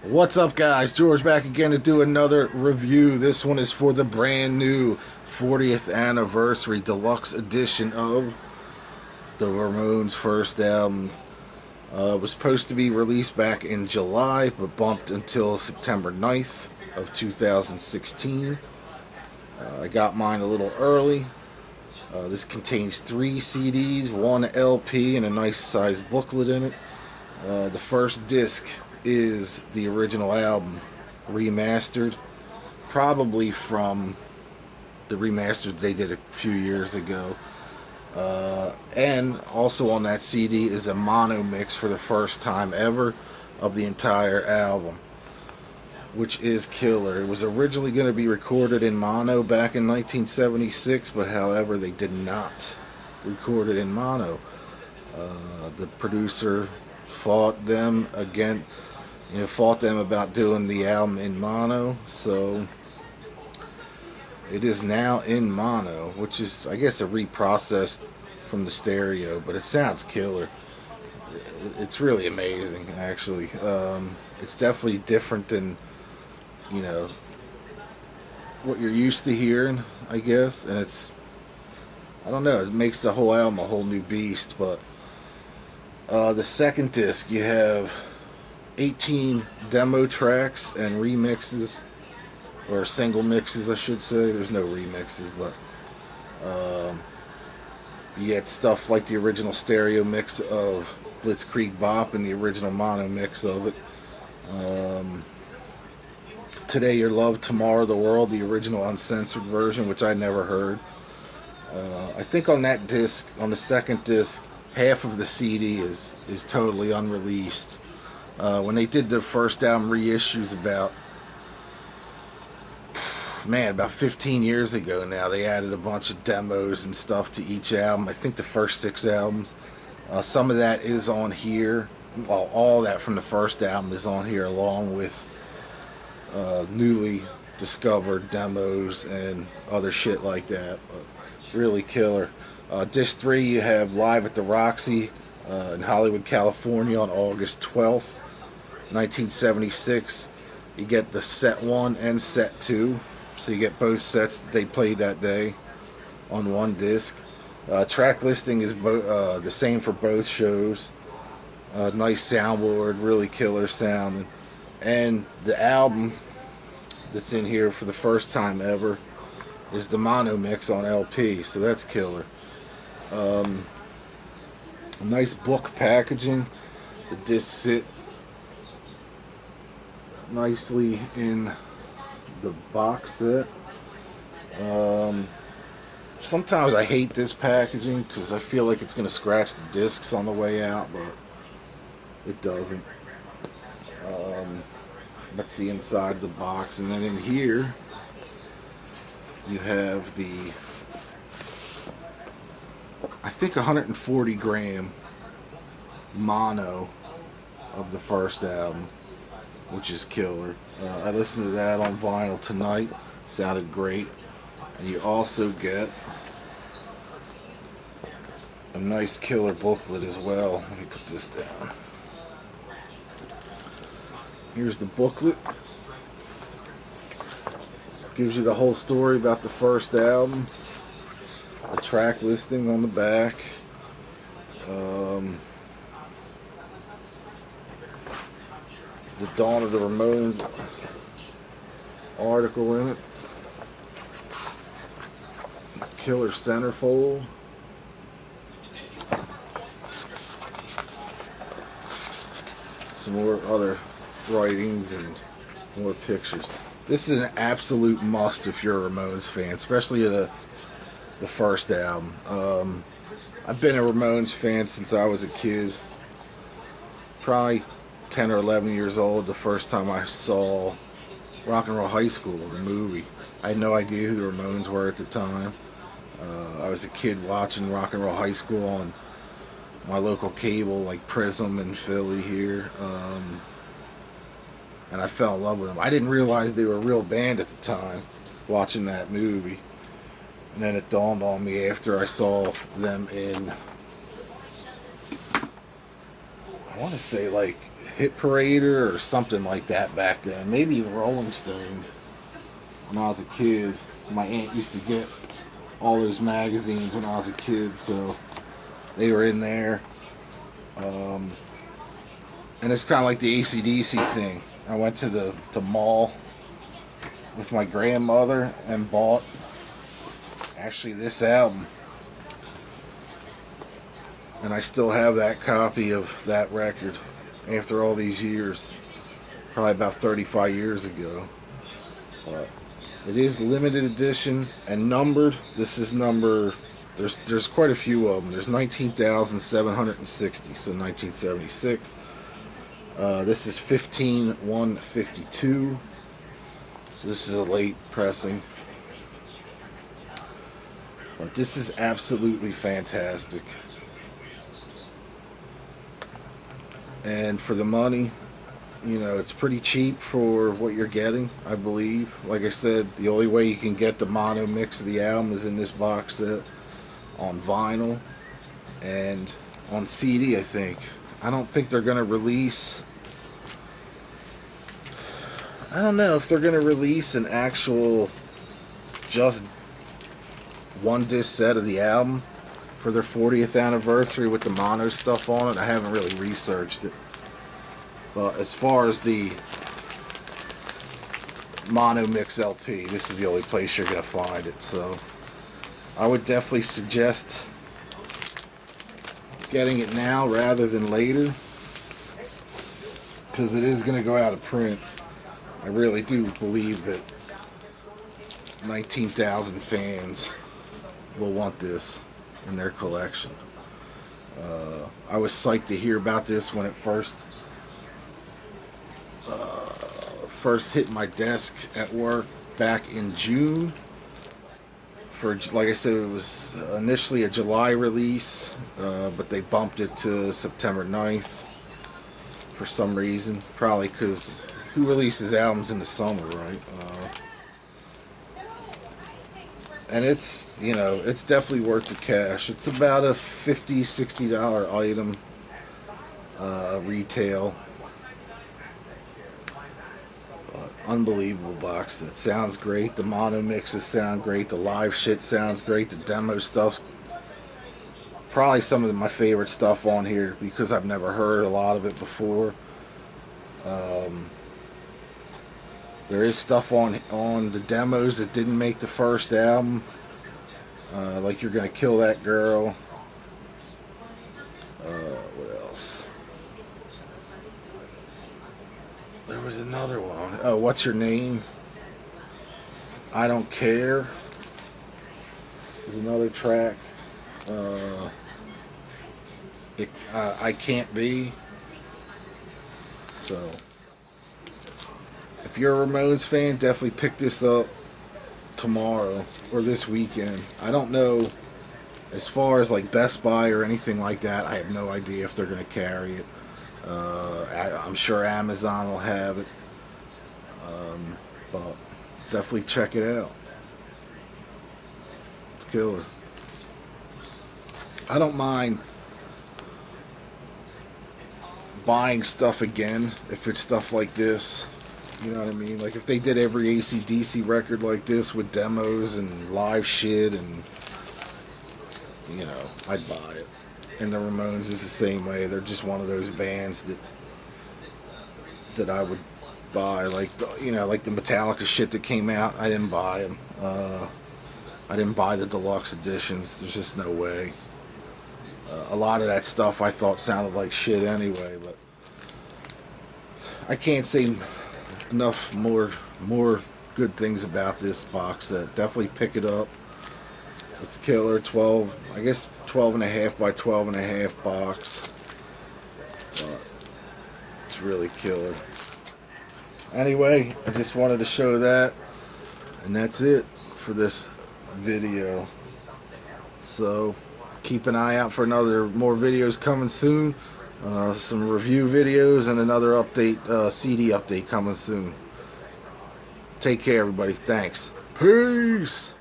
What's up, guys? George back again to do another review. This one is for the brand new 40th anniversary deluxe edition of the Ramones' first album. It was supposed to be released back in July, but bumped until September 9th of 2016. I got mine a little early. This contains 3 CDs, 1 LP, and a nice sized booklet in it. The first disc is the original album remastered, probably from the remasters they did a few years ago. And also on that CD is a mono mix for the first time ever of the entire album, which is killer. It was originally going to be recorded in mono back in 1976, but however they did not record it in mono. The producer fought them about doing the album in mono, so it is now in mono, which is, I guess, a reprocessed from the stereo, but it sounds killer. It's really amazing, actually. It's definitely different than, what you're used to hearing, I guess, and I don't know, it makes the whole album a whole new beast. But the second disc, you have 18 demo tracks and remixes, or single mixes, I should say. There's no remixes, but you get stuff like the original stereo mix of Blitzkrieg Bop and the original mono mix of it. Today Your Love, Tomorrow the World, the original uncensored version, which I never heard. I think on that disc, on the second disc, half of the CD is totally unreleased. When they did the first album reissues about 15 years ago now, they added a bunch of demos and stuff to each album. I think the first 6 albums. Some of that is on here. Well, all that from the first album is on here, along with newly discovered demos and other shit like that. But really killer. Disc 3, you have Live at the Roxy in Hollywood, California on August 12th, 1976. You get the set 1 and set 2. So you get both sets that they played that day on one disc. Track listing is the same for both shows. Nice soundboard, really killer sound. And the album that's in here for the first time ever is the mono mix on LP, so that's killer. Nice book packaging. The discs sit nicely in the box set. Sometimes I hate this packaging because I feel like it's going to scratch the discs on the way out, but it doesn't. That's the inside of the box, and then in here you have the, I think, 140 gram mono of the first album, which is killer. I listened to that on vinyl tonight. Sounded great. And you also get a nice killer booklet as well. Let me put this down. Here's the booklet. Gives you the whole story about the first album. The track listing on the back. The Dawn of the Ramones article in it. Killer centerfold. Some more other writings and more pictures. This is an absolute must if you're a Ramones fan, especially the first album. I've been a Ramones fan since I was a kid. Probably 10 or 11 years old the first time I saw Rock and Roll High School, the movie. I had no idea who the Ramones were at the time. I was a kid watching Rock and Roll High School on my local cable, like Prism in Philly here. And I fell in love with them. I didn't realize they were a real band at the time, watching that movie. And then it dawned on me after I saw them in, I want to say, like, Hit Parader or something like that back then. Maybe even Rolling Stone. When I was a kid, my aunt used to get all those magazines when I was a kid, so they were in there. And it's kind of like the AC/DC thing. I went to the mall with my grandmother and bought actually this album. And I still have that copy of that record after all these years. Probably about 35 years ago. But it is limited edition and numbered. This is number, there's quite a few of them. There's 19,760, so 1976. This is 15,152. So this is a late pressing. But this is absolutely fantastic. And for the money, you know, it's pretty cheap for what you're getting, I believe. Like I said, the only way you can get the mono mix of the album is in this box set on vinyl and on CD, I think. I don't think they're going to release... I don't know if they're going to release an actual just one disc set of the album for their 40th anniversary with the mono stuff on it. I haven't really researched it. But as far as the mono mix LP, this is the only place you're going to find it. So I would definitely suggest getting it now rather than later, because it is going to go out of print. I really do believe that 19,000 fans will want this in their collection. I was psyched to hear about this when it first hit my desk at work back in June. Like I said, it was initially a July release, but they bumped it to September 9th for some reason. Probably because who releases albums in the summer, right? And it's, you know, it's definitely worth the cash. It's about a $50, $60 item, retail. Unbelievable box set. Sounds great. The mono mixes sound great. The live shit sounds great. The demo stuff, probably some of my favorite stuff on here because I've never heard a lot of it before. There is stuff on the demos that didn't make the first album, like You're Gonna Kill That Girl. What else? There was another one. Oh, What's Your Name? I Don't Care. There's another track. I Can't Be. So, if you're a Ramones fan, definitely pick this up tomorrow or this weekend. I don't know as far as like Best Buy or anything like that. I have no idea if they're going to carry it. I'm sure Amazon will have it. But definitely check it out. It's killer. I don't mind buying stuff again if it's stuff like this. You know what I mean? Like if they did every AC/DC record like this with demos and live shit, and you know, I'd buy it. And the Ramones is the same way. They're just one of those bands that I would buy. Like, you know, like the Metallica shit that came out, I didn't buy them. I didn't buy the deluxe editions. There's just no way. A lot of that stuff I thought sounded like shit anyway, but I can't say enough more good things about this box set. Definitely pick it up. It's killer. 12 and a half by 12 and a half box. But it's really killer. Anyway, I just wanted to show that, and that's it for this video. So keep an eye out for more videos coming soon. Some review videos and another update, CD update coming soon. Take care, everybody. Thanks. Peace.